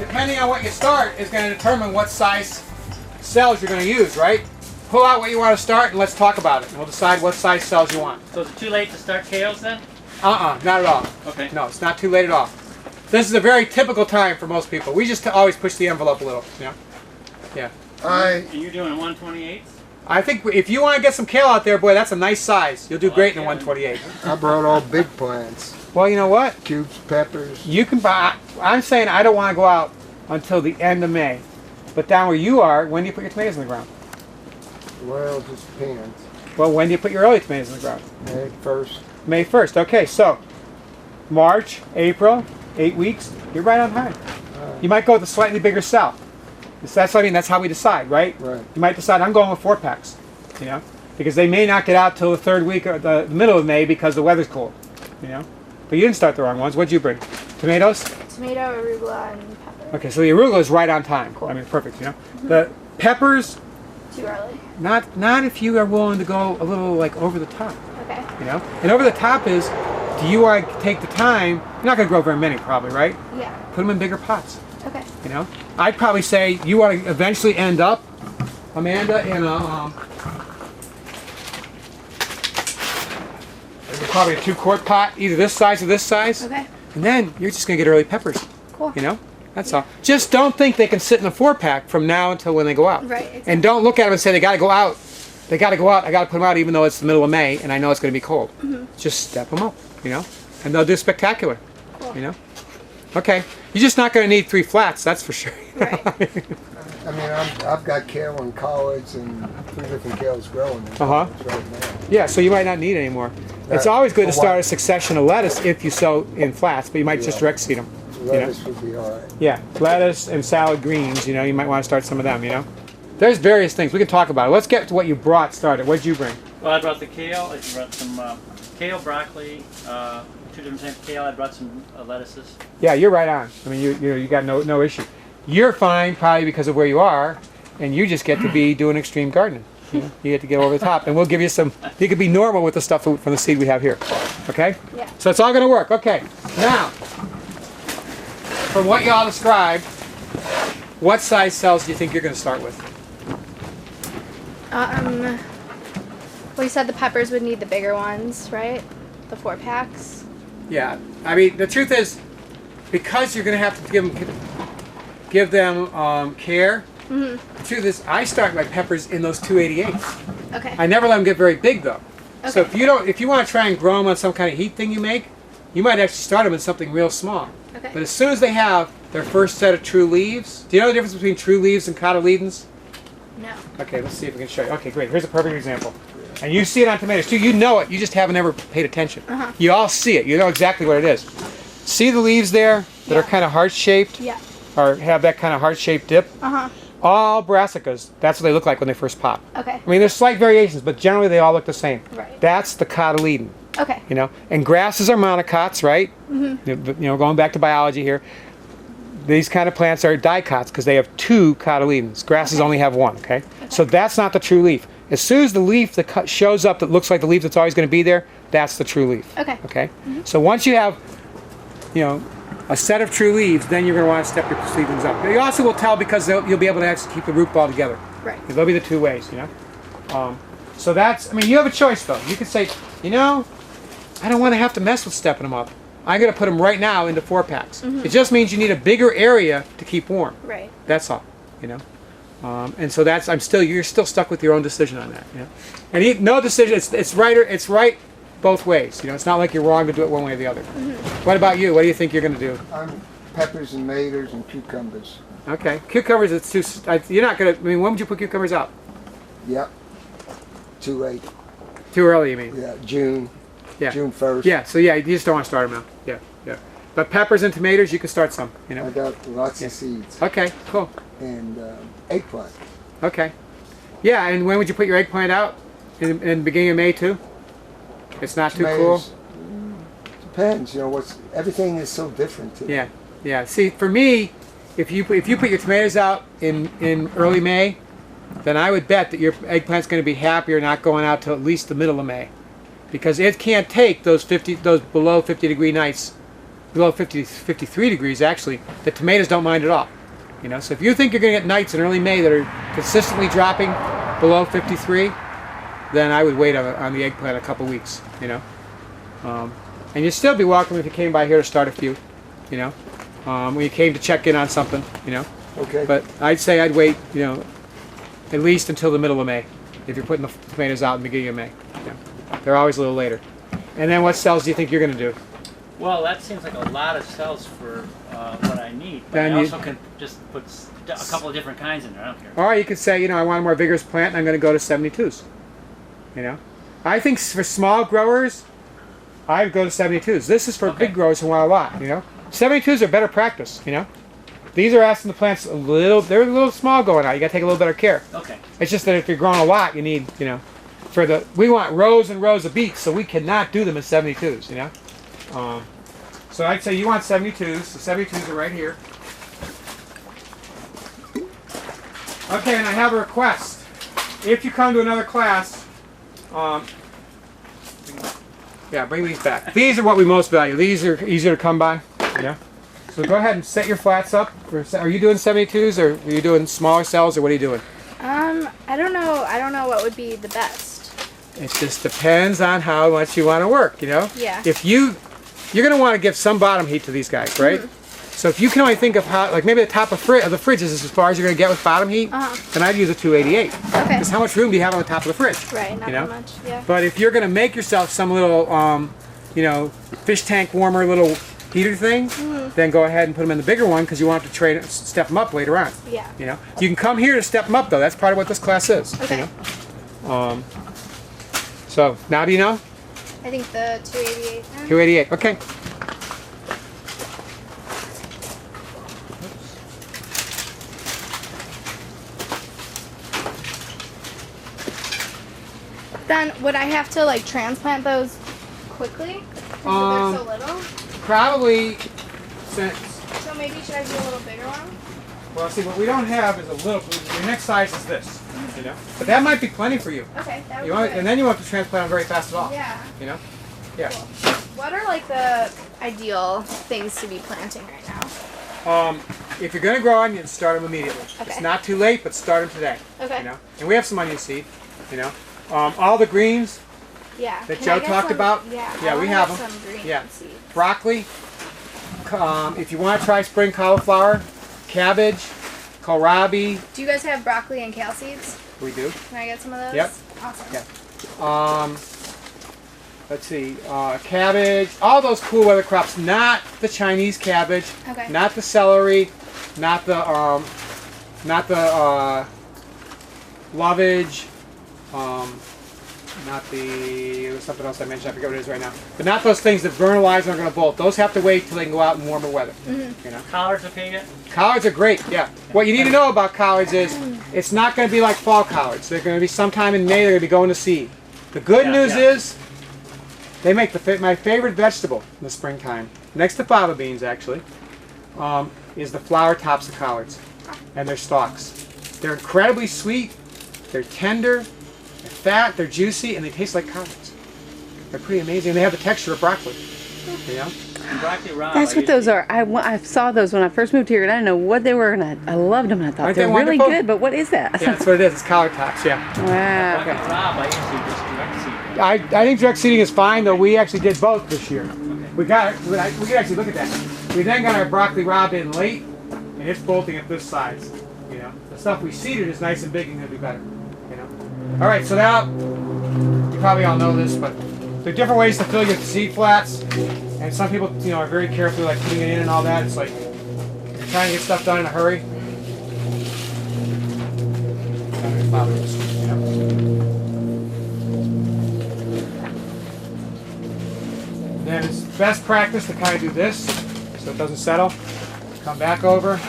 depending on what you start is going to determine what size cells you're going to use, right? Pull out what you want to start and let's talk about it. And we'll decide what size cells you want. So is it too late to start kales then? Not at all. Okay. No, it's not too late at all. This is a very typical time for most people. We just always push the envelope a little, you know? Yeah. And you're doing 1/28? I think if you want to get some kale out there, boy, that's a nice size. You'll do great in a 1/28. I brought all big plants. Well, you know what? Cubes, peppers. You can buy. I'm saying I don't want to go out until the end of May. But down where you are, when do you put your tomatoes in the ground? Well, it just depends. Well, when do you put your early tomatoes in the ground? May 1st. May 1st. Okay, so March, April, 8 weeks. You're right on time. You might go with a slightly bigger cell. That's what I mean. That's how we decide, right? Right. You might decide I'm going with 4-packs, you know, because they may not get out till the 3rd week or the middle of May because the weather's cold, you know. But you didn't start the wrong ones. What'd you bring? Tomatoes? Tomato, arugula, and pepper. Okay, so the arugula is right on time. Cool. I mean, perfect, you know. The peppers, Too early. not if you are willing to go a little like over the top, Okay. you know. And over the top is, do you want to take the time? You're not going to grow very many, probably, right? Yeah. Put them in bigger pots. Okay. You know, I'd probably say you want to eventually end up, Amanda, in a probably a 2-quart pot, either this size or this size. Okay. And then you're just gonna get early peppers. Cool. You know, that's all. Just don't think they can sit in a 4-pack from now until when they go out. Right. Exactly. And don't look at them and say they got to go out. They got to go out. I got to put them out even though it's the middle of May and I know it's going to be cold. Just step them up. You know, and they'll do spectacular. Cool. You know. Okay. You're just not going to need 3 flats, that's for sure. Right. I mean, I've got kale in college and 3 different kales growing in Uh-huh. college right now. Yeah, so you might not need any more. It's always good to start a succession of lettuce if you sow in flats, but you might just direct seed them. Lettuce would be all right. Yeah, lettuce and salad greens, you know, you might want to start some of them, you know. There's various things. We can talk about it. Let's get to what you brought started. What did you bring? Well, I brought the kale. I brought some kale, broccoli, 2 different types of kale. I brought some lettuces. Yeah, you're right on. I mean, you got no issue. You're fine probably because of where you are, and you just get to be doing extreme gardening. You know? You get to get over the top, and we'll give you some. You can be normal with the stuff from the seed we have here. Okay? Yeah. So it's all going to work. Okay. Now, from what y'all described, what size cells do you think you're going to start with? Well, you said the peppers would need the bigger ones, right? The 4-packs. Yeah. I mean, the truth is, because you're going to have to give them care. The truth is, I start my peppers in those 288s. Okay. I never let them get very big though. Okay. So if you want to try and grow them on some kind of heat thing you make, you might actually start them in something real small. Okay. But as soon as they have their first set of true leaves, do you know the difference between true leaves and cotyledons? No. Okay, let's see if we can show you. Okay, great. Here's a perfect example. And you see it on tomatoes too. You know it. You just haven't ever paid attention. You all see it. You know exactly what it is. See the leaves there that are kind of heart-shaped? Yeah. Or have that kind of heart-shaped dip? Uh-huh. All brassicas, that's what they look like when they first pop. Okay. I mean, there's slight variations, but generally they all look the same. Right. That's the cotyledon. Okay. You know, and grasses are monocots, right? You know, going back to biology here, these kind of plants are dicots because they have 2 cotyledons. Grasses only have 1. Okay? So that's not the true leaf. As soon as the leaf that shows up that looks like the leaf that's always going to be there, that's the true leaf. Okay. Okay. So once you have, you know, a set of true leaves, then you're going to want to step your seedlings up. You also will tell because you'll be able to actually keep the root ball together. Right. There'll be the 2 ways, you know. So that's, I mean, you have a choice though. You could say, you know, I don't want to have to mess with stepping them up. I'm going to put them right now into 4-packs. It just means you need a bigger area to keep warm. Right. That's all, you know. And so that's, you're still stuck with your own decision on that. You know? And no decision, it's right both ways. You know, it's not like you're wrong to do it one way or the other. What about you? What do you think you're going to do? I'm peppers and tomatoes and cucumbers. Okay, cucumbers. It's too. You're not going to. I mean, when would you put cucumbers out? Yep. Too late. Too early, you mean? Yeah, June. Yeah. June 1st. Yeah. So yeah, you just don't want to start them now. Yeah, yeah. But peppers and tomatoes, you can start some. You know. I got lots of seeds. Okay. Cool. And eggplant. Okay. Yeah, and when would you put your eggplant out? In the beginning of May too? It's not too cool? Tomatoes, depends, you know, everything is so different too. Yeah, yeah. See, for me, if you put your tomatoes out in early May, then I would bet that your eggplant's going to be happier not going out till at least the middle of May, because it can't take those below 50 degree nights, below 53 degrees actually. The tomatoes don't mind at all. You know, so if you think you're going to get nights in early May that are consistently dropping below 53, then I would wait on the eggplant a couple weeks. You know, and you'd still be welcome if you came by here to start a few. You know, when you came to check in on something. You know. Okay. But I'd say I'd wait. You know, at least until the middle of May if you're putting the tomatoes out in the beginning of May. You know, they're always a little later. And then what cells do you think you're going to do? Well, that seems like a lot of cells for what I need. But Then I you- also can just put a couple of different kinds in there. I don't care. Or you could say, you know, I want a more vigorous plant and I'm going to go to 72s. You know? I think for small growers, I'd go to 72s. This is for Okay. big growers who want a lot, you know? 72s are better practice, you know? These are asking the plants they're a little small going out. You got to take a little better care. Okay. It's just that if you're growing a lot, you need, you know, we want rows and rows of beets, so we cannot do them in 72s, you know? So I'd say you want 72s. The 72s are right here. Okay, and I have a request. If you come to another class, yeah, bring these back. These are what we most value. These are easier to come by. Yeah. So go ahead and set your flats up. Are you doing 72s, or are you doing smaller cells, or what are you doing? I don't know. I don't know what would be the best. It just depends on how much you want to work, you know? Yeah. If you're going to want to give some bottom heat to these guys, right? So if you can only think of how, like maybe the top of the fridge is as far as you're going to get with bottom heat, then I'd use a 288. Okay. Because how much room do you have on the top of the fridge? Right. Not You know? that much. Yeah. But if you're going to make yourself some little, you know, fish tank warmer little heater thing, then go ahead and put them in the bigger one because you want to step them up later on. Yeah. You know, you can come here to step them up though. That's part of what this class is. Okay. You know? So now do you know? I think the 288. 288. Okay. Then would I have to like transplant those quickly? Because they're so little. Probably since. So maybe should I do a little bigger one? Well, see, what we don't have is a little. Your next size is this. You know, but that might be plenty for you. Okay, that would You be want, good. and then you won't have to transplant them very fast at all. Yeah. You know. Yeah. Cool. What are like the ideal things to be planting right now? If you're going to grow onions, start them immediately. Okay. It's not too late, but start them today. Okay. You know, and we have some onion seed. You know, all the greens, Yeah. that Can Joe I get talked some- about? Yeah. Yeah, I we wanna have get 'em. Some green Yeah. seeds. broccoli. If you want to try spring cauliflower, cabbage, kohlrabi. Do you guys have broccoli and kale seeds? We do. Can I get some of those? Yep. Awesome. Yeah. Let's see, cabbage, all those cool weather crops, not the Chinese cabbage, Okay. not the celery, not the lovage, not the, there was something else I mentioned, I forget what it is right now. But not those things that vernalize and are going to bolt. Those have to wait till they can go out in warmer weather. You know? Collards okay yet? Collards are great, yeah. What you need to know about collards is it's not going to be like fall collards. They're going to be sometime in May, they're going to be going to seed. The good news is they make my favorite vegetable in the springtime, next to fava beans actually, is the flower tops of collards and their stalks. They're incredibly sweet, they're tender, they're fat, they're juicy, and they taste like collards. They're pretty amazing. They have the texture of broccoli, you know? And broccoli raw. That's what those are. I saw those when I first moved here, and I didn't know what they were, and I loved them, and I thought Aren't they they're really wonderful? good. But what is that? Yeah, that's what it is. It's collard tops, yeah. Wow. Broccoli raw, I usually just direct seed. I think direct seeding is fine, though we actually did both this year. We can actually look at that. We then got our broccoli raw in late, and it's bolting at this size. You know, the stuff we seeded is nice and big and gonna be better. You know. All right, so now you probably all know this, but there are different ways to fill your seed flats, and some people, you know, are very careful, like putting it in and all that. It's like you're trying to get stuff done in a hurry. You know. Then it's best practice to kind of do this so it doesn't settle. Come back over.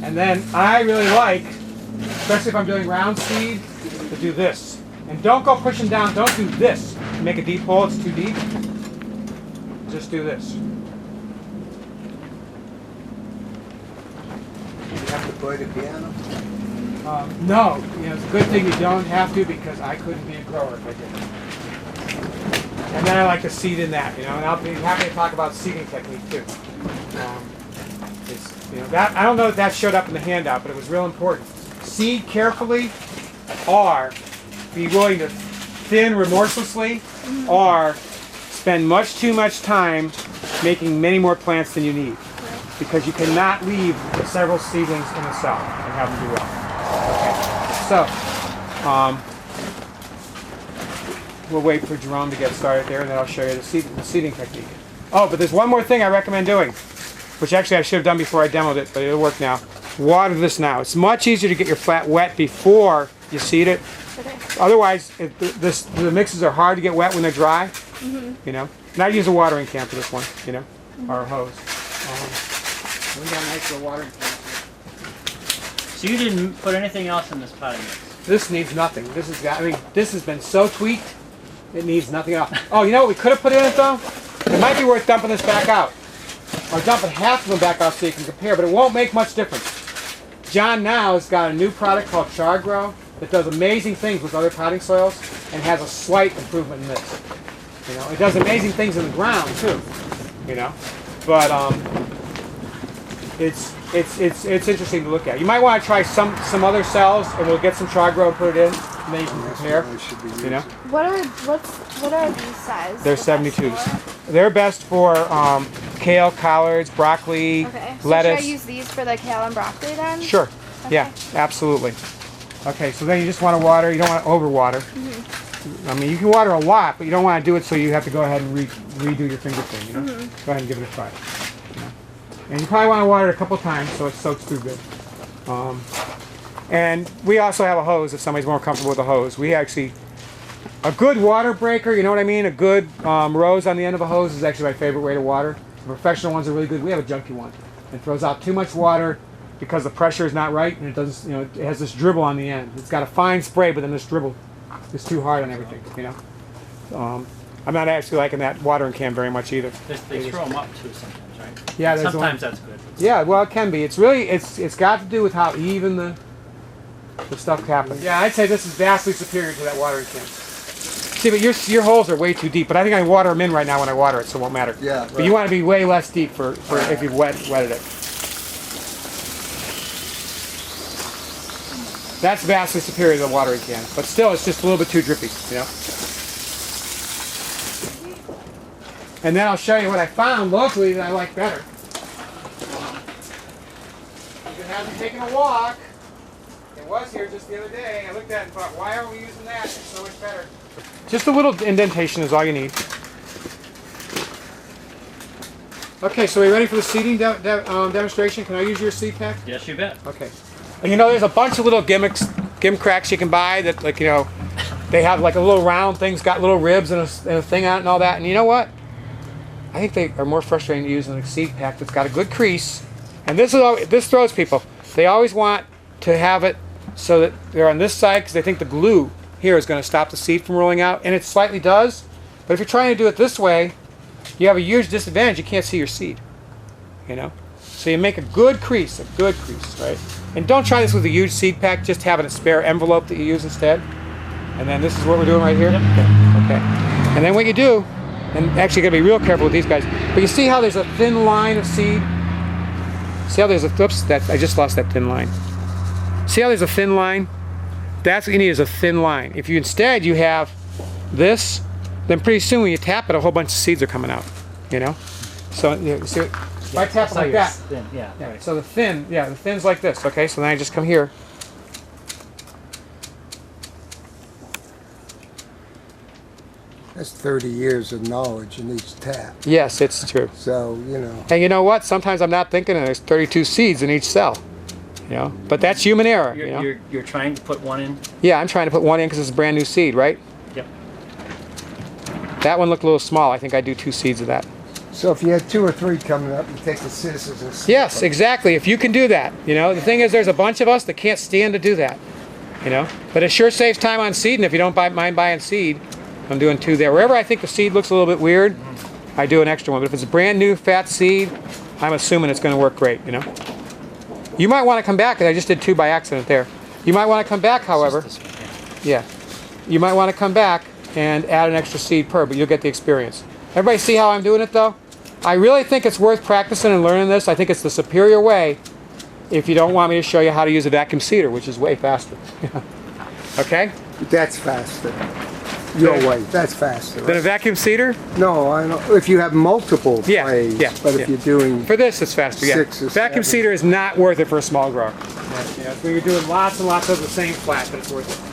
And then I really like, especially if I'm doing round seed, to do this. And don't go pushing down, don't do this. Make a deep hole, it's too deep. Just do this. You have to play the piano. No, you know, it's a good thing you don't have to because I couldn't be a grower if I did. And then I like to seed in that, you know, and I'll be happy to talk about seeding technique too. You know, that I don't know if that showed up in the handout, but it was real important. Seed carefully, or be willing to thin remorselessly, or spend much too much time making many more plants than you need. Because you cannot leave several seedlings in a cell and have them do well. Okay. So, we'll wait for Jerome to get started there, and then I'll show you the seeding technique. Oh, but there's one more thing I recommend doing, which actually I should have done before I demoed it, but it'll work now. Water this now. It's much easier to get your flat wet before you seed it. Okay. Otherwise, the mixes are hard to get wet when they're dry. You know, and I use a watering can for this one. You know, or a hose. We got a nice little watering can. So you didn't put anything else in this potting mix? This needs nothing. This has got. I mean, this has been so tweaked. It needs nothing else. Oh, you know what we could have put in it though? It might be worth dumping this back out, or dumping half of them back out so you can compare. But it won't make much difference. John now has got a new product called Chard that does amazing things with other potting soils and has a slight improvement in this. You know, it does amazing things in the ground too. You know, but it's interesting to look at. You might want to try some other cells, and we'll get some Chard and put it in, and then you can compare. You know, What are these size? they're 72s. They're best for kale, collards, broccoli, Okay. So lettuce. should I use these for the kale and broccoli then? Sure. Okay. Yeah, absolutely. Okay, so then you just want to water. You don't want to overwater. I mean, you can water a lot, but you don't want to do it so you have to go ahead and redo your finger thing. You know, go ahead and give it a try. You know? And you probably want to water it a couple times so it soaks through good. And we also have a hose if somebody's more comfortable with a hose. We actually, a good water breaker, you know what I mean? A good rose on the end of a hose is actually my favorite way to water. The professional ones are really good. We have a junky one. It throws out too much water because the pressure is not right, and it doesn't. You know, it has this dribble on the end. It's got a fine spray, but then this dribble is too hard on everything. You know, I'm not actually liking that watering can very much either. They throw them up too sometimes, right? Yeah, there's sometimes that's good. Yeah, well, it can be. It's really it's got to do with how even the stuff happens. Yeah, I'd say this is vastly superior to that watering can. See, but your holes are way too deep. But I think I can water them in right now when I water it, so it won't matter. Yeah. But you want to be way less deep for if you've wetted it. That's vastly superior to the watering can. But still, it's just a little bit too drippy, you know? And then I'll show you what I found locally that I like better. You can have them taking a walk. It was here just the other day. I looked at it and thought, why aren't we using that? It's so much better. Just a little indentation is all you need. Okay, so are we ready for the seeding demonstration? Can I use your seed pack? Yes, you bet. Okay. And you know, there's a bunch of little gimcracks you can buy that, like, you know, they have like a little round thing's got little ribs and a thing on it and all that. And you know what? I think they are more frustrating to use than a seed pack that's got a good crease. And this throws people. They always want to have it so that they're on this side because they think the glue here is going to stop the seed from rolling out, and it slightly does. But if you're trying to do it this way, you have a huge disadvantage. You can't see your seed. You know, so you make a good crease, right? And don't try this with a huge seed pack. Just have a spare envelope that you use instead. And then this is what we're doing right here. Yep. Okay. And then what you do, and actually you got to be real careful with these guys. But you see how there's a thin line of seed. See how there's a I just lost that thin line. See how there's a thin line? That's what you need is a thin line. If you instead you have this, then pretty soon when you tap it, a whole bunch of seeds are coming out. You know? So you see, if I tap it like that. Thin. Yeah. Right. So the thin's like this. Okay, so then I just come here. That's 30 years of knowledge in each tap. Yes, it's true. So, you know. And you know what? Sometimes I'm not thinking, and there's 32 seeds in each cell. You know, but that's human error. You're trying to put one in? Yeah, I'm trying to put one in because it's a brand new seed, right? Yep. That one looked a little small. I think I'd do 2 seeds of that. So if you had 2 or 3 coming up, you take the scissors and snip Yes, them. exactly. If you can do that. You know, the thing is there's a bunch of us that can't stand to do that. You know, but it sure saves time on seed, and if you don't mind buying seed, I'm doing 2 there. Wherever I think the seed looks a little bit weird, I do an extra one. But if it's a brand new fat seed, I'm assuming it's going to work great, you know. You might want to come back, because I just did 2 by accident there. You might want to come back, however. Yeah. You might want to come back and add an extra seed per, but you'll get the experience. Everybody see how I'm doing it, though? I really think it's worth practicing and learning this. I think it's the superior way if you don't want me to show you how to use a vacuum seeder, which is way faster. Okay? That's faster. Your way. That's faster. Then a Right? vacuum seeder? No, I know. If you have multiple Yeah, plays, yeah, but yeah. if you're doing For this, it's faster, yeah. 6 or Vacuum 7. seeder is not worth it for a small grower. Yeah, so you're doing lots and lots of the same flat, but it's worth it.